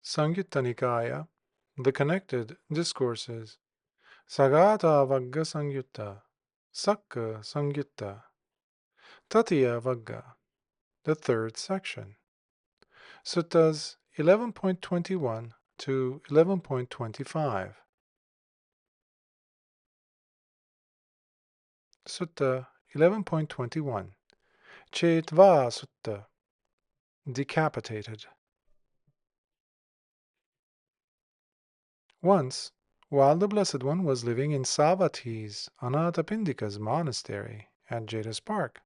Saṁyutta Nikāya, the Connected Discourses, Sagāthāvagga Saṁyutta, Sakka S, Taitya Vagga, the third section. Suttas 11.21 to 11.25. Sutta 11.21. Chetvā Sutta, decapitated. Once, while the Blessed One was living in Savathi's Anathapindika's monastery at Jeta's Park,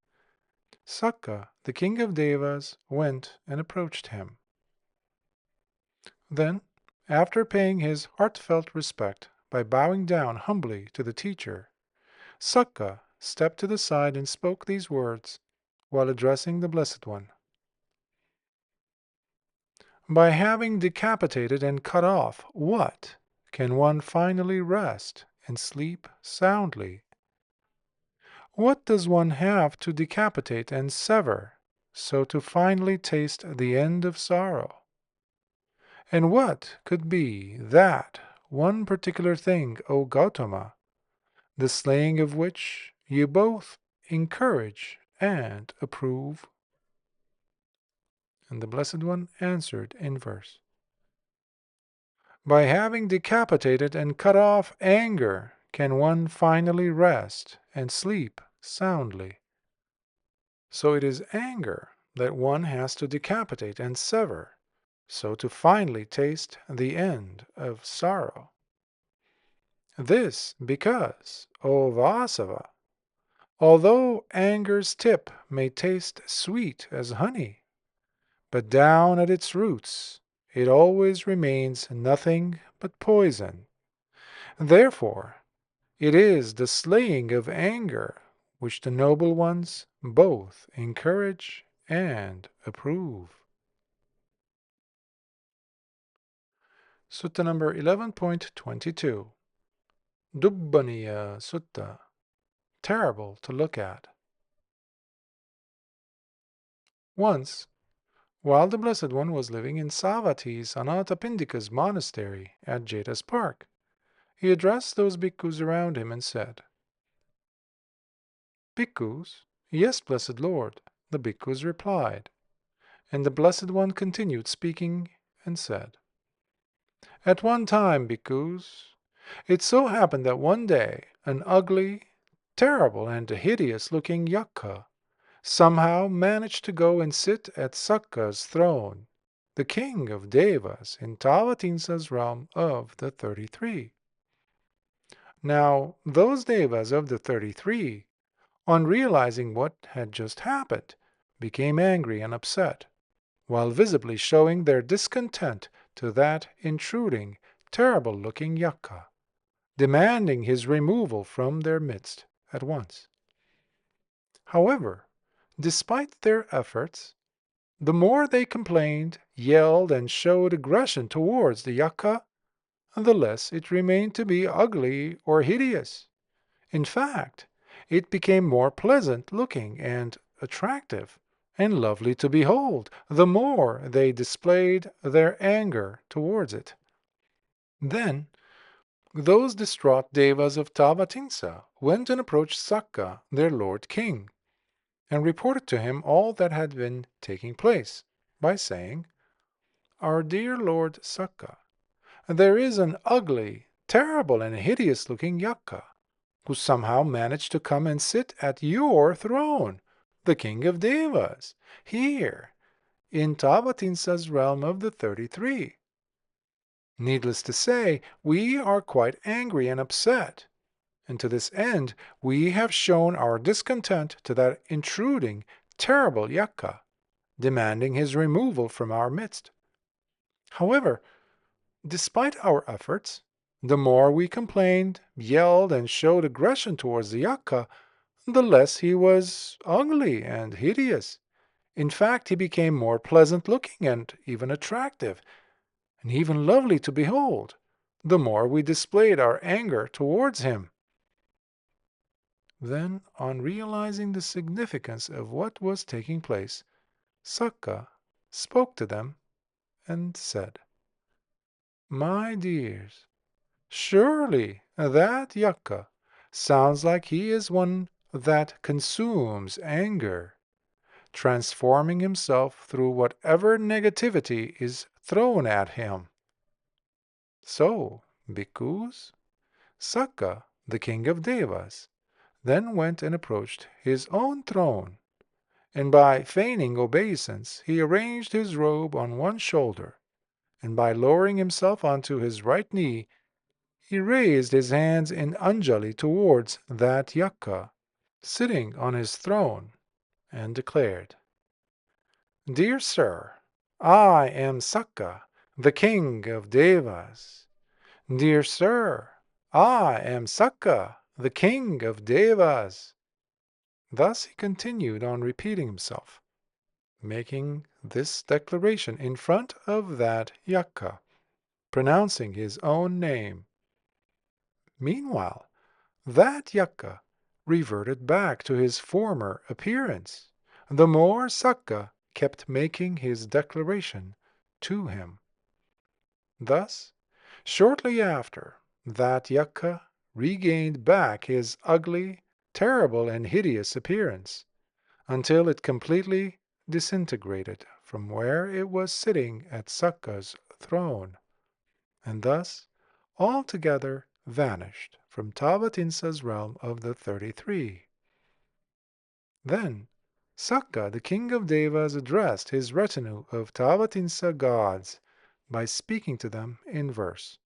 Sakka, the king of Devas, went and approached him. Then, after paying his heartfelt respect by bowing down humbly to the teacher, Sakka stepped to the side and spoke these words while addressing the Blessed One. By having decapitated and cut off, what can one finally rest and sleep soundly? What does one have to decapitate and sever, so to finally taste the end of sorrow? And what could be that one particular thing, O Gautama, the slaying of which you both encourage and approve? And the Blessed One answered in verse. By having decapitated and cut off anger, can one finally rest and sleep soundly. So it is anger that one has to decapitate and sever, so to finally taste the end of sorrow. This because, O Vasava, although anger's tip may taste sweet as honey, but down at its roots it always remains nothing but poison. Therefore, it is the slaying of anger which the noble ones both encourage and approve. Sutta number 11.22. Dubbaṇṇiya Sutta, terrible to look at. Once, while the Blessed One was living in Savathi's Anathapindika's monastery at Jeta's Park, he addressed those bhikkhus around him and said, Bhikkhus, yes, Blessed Lord, the bhikkhus replied. And the Blessed One continued speaking and said, At one time, bhikkhus, it so happened that one day an ugly, terrible, and hideous-looking yukka somehow managed to go and sit at Sakka's throne, the king of Devas, in Tavatimsa's realm of the 33. Now, those Devas of the 33, on realizing what had just happened, became angry and upset, while visibly showing their discontent to that intruding, terrible-looking yukka, demanding his removal from their midst at once. However, despite their efforts, the more they complained, yelled, and showed aggression towards the yukka, the less it remained to be ugly or hideous. In fact, it became more pleasant-looking and attractive and lovely to behold, the more they displayed their anger towards it. Then those distraught devas of Tavatimsa went and approached Sakka, their lord king, and reported to him all that had been taking place, by saying, Our dear Lord Sakka, there is an ugly, terrible, and hideous-looking yukka, who somehow managed to come and sit at your throne, the king of Devas, here, in Tavatimsa's realm of the 33. Needless to say, we are quite angry and upset, and to this end we have shown our discontent to that intruding, terrible yukka, demanding his removal from our midst. However, despite our efforts, the more we complained, yelled, and showed aggression towards the yukka, the less he was ugly and hideous. In fact, he became more pleasant-looking and even attractive, and even lovely to behold, the more we displayed our anger towards him. Then, on realizing the significance of what was taking place, Sakka spoke to them and said, My dears, surely that yukka sounds like he is one that consumes anger, transforming himself through whatever negativity is thrown at him. So, bhikkhus, Sakka, the king of Devas, then went and approached his own throne, and by feigning obeisance he arranged his robe on one shoulder, and by lowering himself onto his right knee, he raised his hands in Anjali towards that yukka, sitting on his throne, and declared, Dear sir, I am Sakka, the king of Devas. Dear sir, I am Sakka, the king of Devas. Thus he continued on repeating himself, making this declaration in front of that yukka, pronouncing his own name. Meanwhile, that yukka reverted back to his former appearance, the more Sakka kept making his declaration to him. Thus, shortly after, that yukka regained back his ugly, terrible, and hideous appearance, until it completely disintegrated from where it was sitting at Sakka's throne, and thus altogether vanished from Tavatimsa's realm of the 33. Then Sakka, the king of Devas, addressed his retinue of Tavatimsa gods by speaking to them in verse.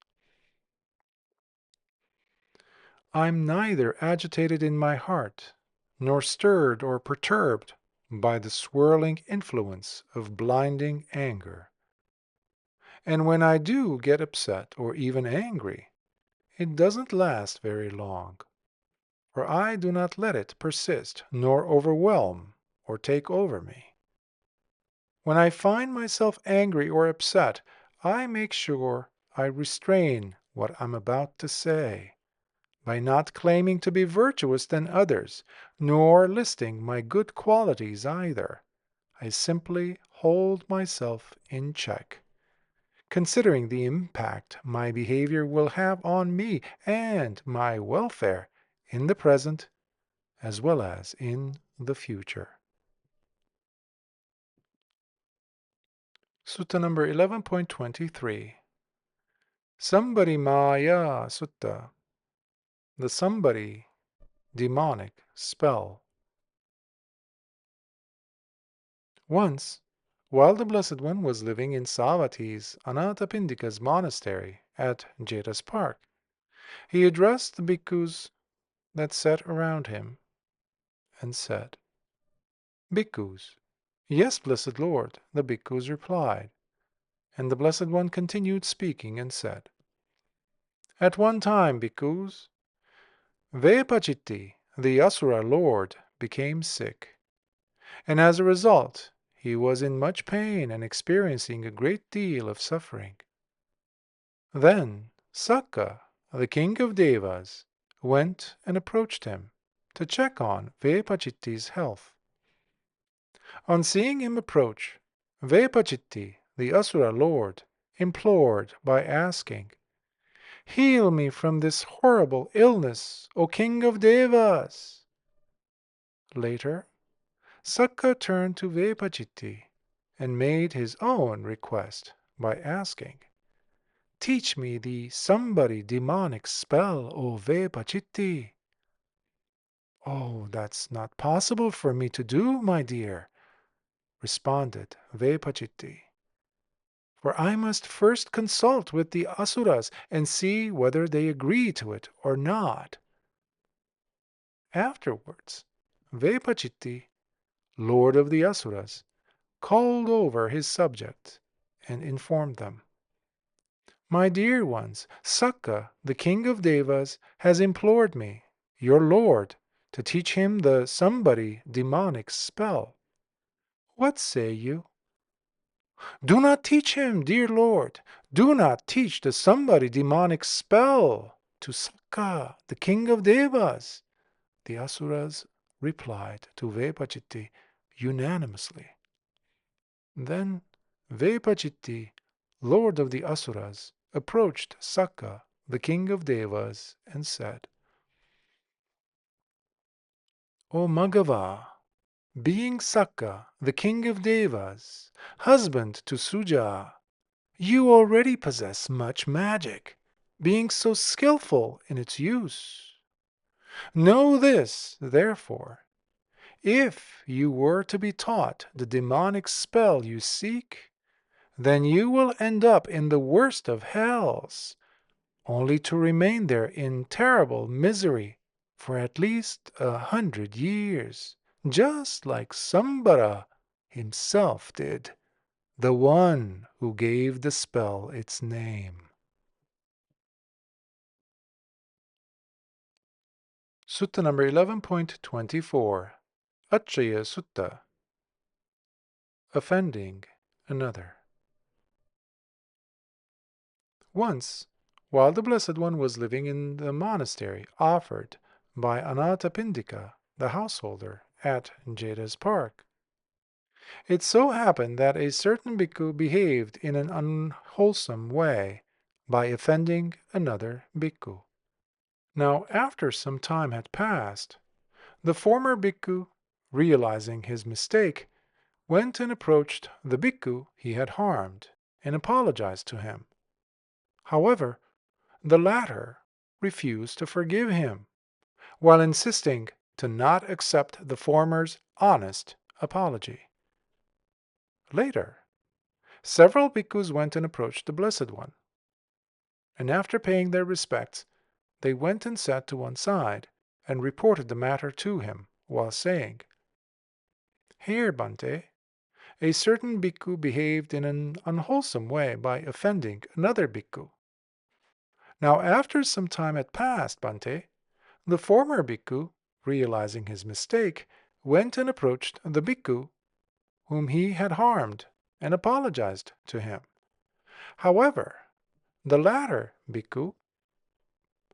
I'm neither agitated in my heart, nor stirred or perturbed by the swirling influence of blinding anger. And when I do get upset or even angry, it doesn't last very long, for I do not let it persist nor overwhelm or take over me. When I find myself angry or upset, I make sure I restrain what I'm about to say, by not claiming to be virtuous than others, nor listing my good qualities either. I simply hold myself in check, considering the impact my behavior will have on me and my welfare in the present as well as in the future. Sutta number 11.23. Sambarimāyā Sutta. The Sambari demonic spell. Once, while the Blessed One was living in Savathi's Anathapindika's monastery at Jeta's Park, he addressed the bhikkhus that sat around him and said, Bhikkhus. Yes, Blessed Lord, the bhikkhus replied, and the Blessed One continued speaking and said, At one time, bhikkhus, Vepachitti, the Asura lord, became sick, and as a result he was in much pain and experiencing a great deal of suffering. Then Sakka, the king of Devas, went and approached him to check on Vepachitti's health. On seeing him approach, Vepachitti, the Asura lord, implored by asking, Heal me from this horrible illness, O king of Devas! Later, Sakka turned to Vepachitti and made his own request by asking, Teach me the Sambari demonic spell, O Vepachitti. Oh, that's not possible for me to do, my dear, responded Vepachitti. For I must first consult with the Asuras and see whether they agree to it or not. Afterwards, Vepachitti, lord of the Asuras, called over his subjects and informed them, My dear ones, Sakka, the king of Devas, has implored me, your lord, to teach him the Sambari demonic spell. What say you? Do not teach him, dear lord. Do not teach the Sambari demonic spell to Sakka, the king of Devas. The Asuras replied to Vepachitti unanimously. Then Vepachitti, lord of the Asuras, approached Sakka, the king of Devas, and said, O Maghava, being Sakka, the king of Devas, husband to Suja, you already possess much magic, being so skillful in its use. Know this, therefore. If you were to be taught the demonic spell you seek, then you will end up in the worst of hells, only to remain there in terrible misery for at least 100 years, just like Sambara himself did, the one who gave the spell its name. Sutta number 11.24, Accaya Sutta, Offending Another. Once, while the Blessed One was living in the monastery offered by Anathapindika, the householder, at Jeta's park, it so happened that a certain bhikkhu behaved in an unwholesome way by offending another bhikkhu. Now, after some time had passed, the former bhikkhu, realizing his mistake, went and approached the bhikkhu he had harmed and apologized to him. However, the latter refused to forgive him, while insisting to not accept the former's honest apology. Later, several bhikkhus went and approached the Blessed One, and after paying their respects, they went and sat to one side and reported the matter to him, while saying, Here, Bhante, a certain bhikkhu behaved in an unwholesome way by offending another bhikkhu. Now, after some time had passed, Bhante, the former bhikkhu, realizing his mistake, went and approached the bhikkhu whom he had harmed and apologized to him. However, the latter bhikkhu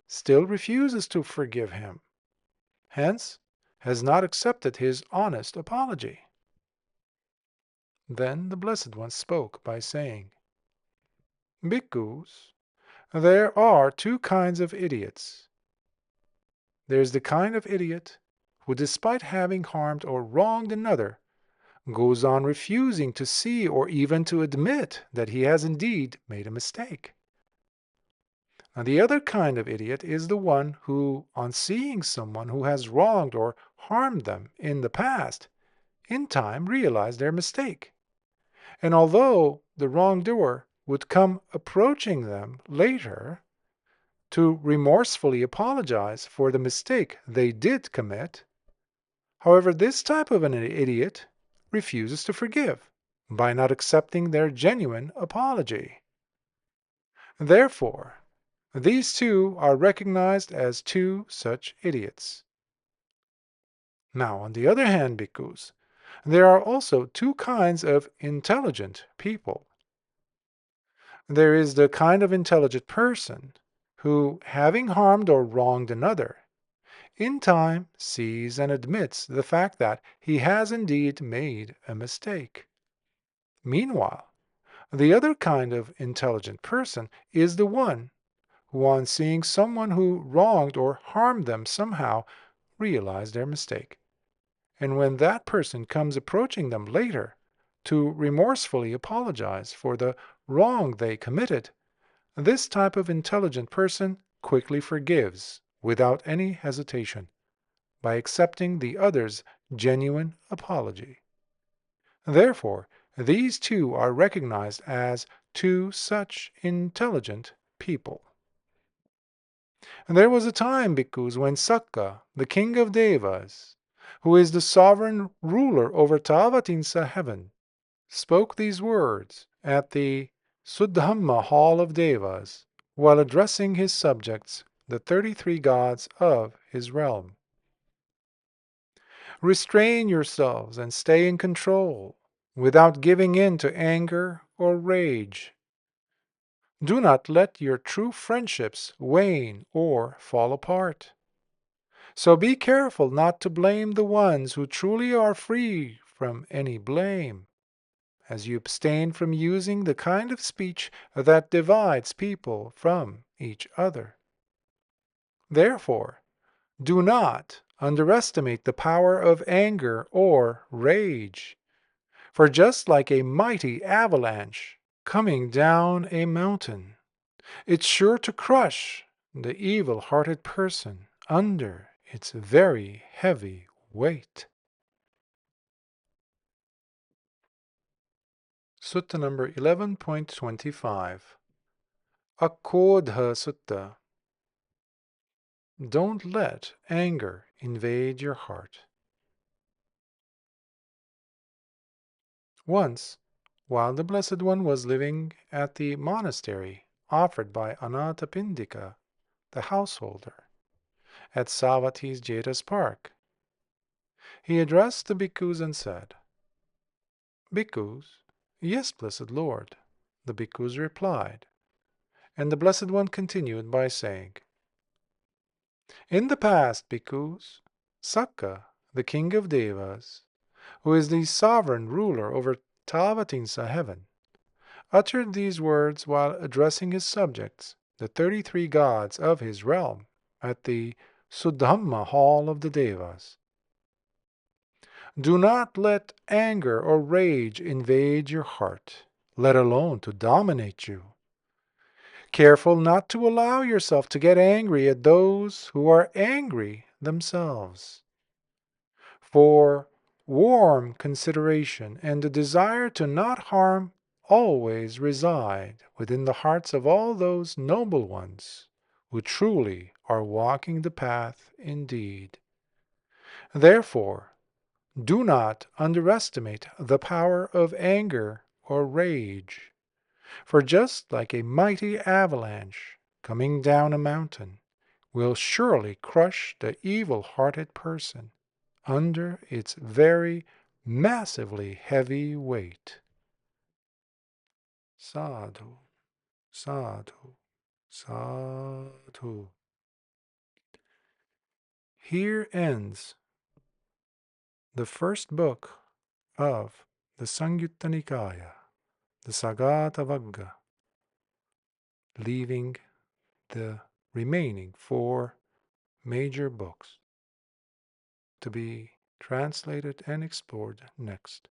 still refuses to forgive him, hence has not accepted his honest apology. Then the Blessed One spoke by saying, Bhikkhus, there are two kinds of idiots. There is the kind of idiot who, despite having harmed or wronged another, goes on refusing to see or even to admit that he has indeed made a mistake. Now, the other kind of idiot is the one who, on seeing someone who has wronged or harmed them in the past, in time realize their mistake. And although the wrongdoer would come approaching them later to remorsefully apologize for the mistake they did commit, however, this type of an idiot refuses to forgive by not accepting their genuine apology. Therefore, these two are recognized as two such idiots. Now, on the other hand, bhikkhus, there are also two kinds of intelligent people. There is the kind of intelligent person who, having harmed or wronged another, in time sees and admits the fact that he has indeed made a mistake. Meanwhile, the other kind of intelligent person is the one who, on seeing someone who wronged or harmed them somehow, realize their mistake. And when that person comes approaching them later to remorsefully apologize for the wrong they committed, this type of intelligent person quickly forgives without any hesitation by accepting the other's genuine apology. Therefore, these two are recognized as two such intelligent people. And there was a time, bhikkhus, when Sakka, the king of Devas, who is the sovereign ruler over Tavatinsa heaven, spoke these words at the Suddhamma hall of Devas while addressing his subjects, the 33 gods of his realm. Restrain yourselves and stay in control, without giving in to anger or rage. Do not let your true friendships wane or fall apart. So be careful not to blame the ones who truly are free from any blame, as you abstain from using the kind of speech that divides people from each other. Therefore, do not underestimate the power of anger or rage, for just like a mighty avalanche coming down a mountain, it's sure to crush the evil-hearted person under its very heavy weight. Sutta number 11.25. Akkodha Sutta. Don't let anger invade your heart. Once, while the Blessed One was living at the monastery offered by Anathapindika, the householder, at Savathi's Jeta's park, he addressed the bhikkhus and said, "Bhikkhus, yes, Blessed Lord," the bhikkhus replied, and the Blessed One continued by saying, "In the past, bhikkhus, Sakka, the king of Devas, who is the sovereign ruler over Tavatimsa heaven, uttered these words while addressing his subjects, the 33 gods of his realm, at the Sudhamma hall of the Devas. Do not let anger or rage invade your heart, let alone to dominate you. Careful not to allow yourself to get angry at those who are angry themselves. For warm consideration and the desire to not harm always reside within the hearts of all those noble ones who truly are walking the path indeed. Therefore, do not underestimate the power of anger or rage, for just like a mighty avalanche coming down a mountain will surely crush the evil-hearted person under its very massively heavy weight." Sadhu, sadhu, sadhu. Here ends the first book of the Saṁyutta Nikāya, the Sagāthāvagga, leaving the remaining 4 major books to be translated and explored next.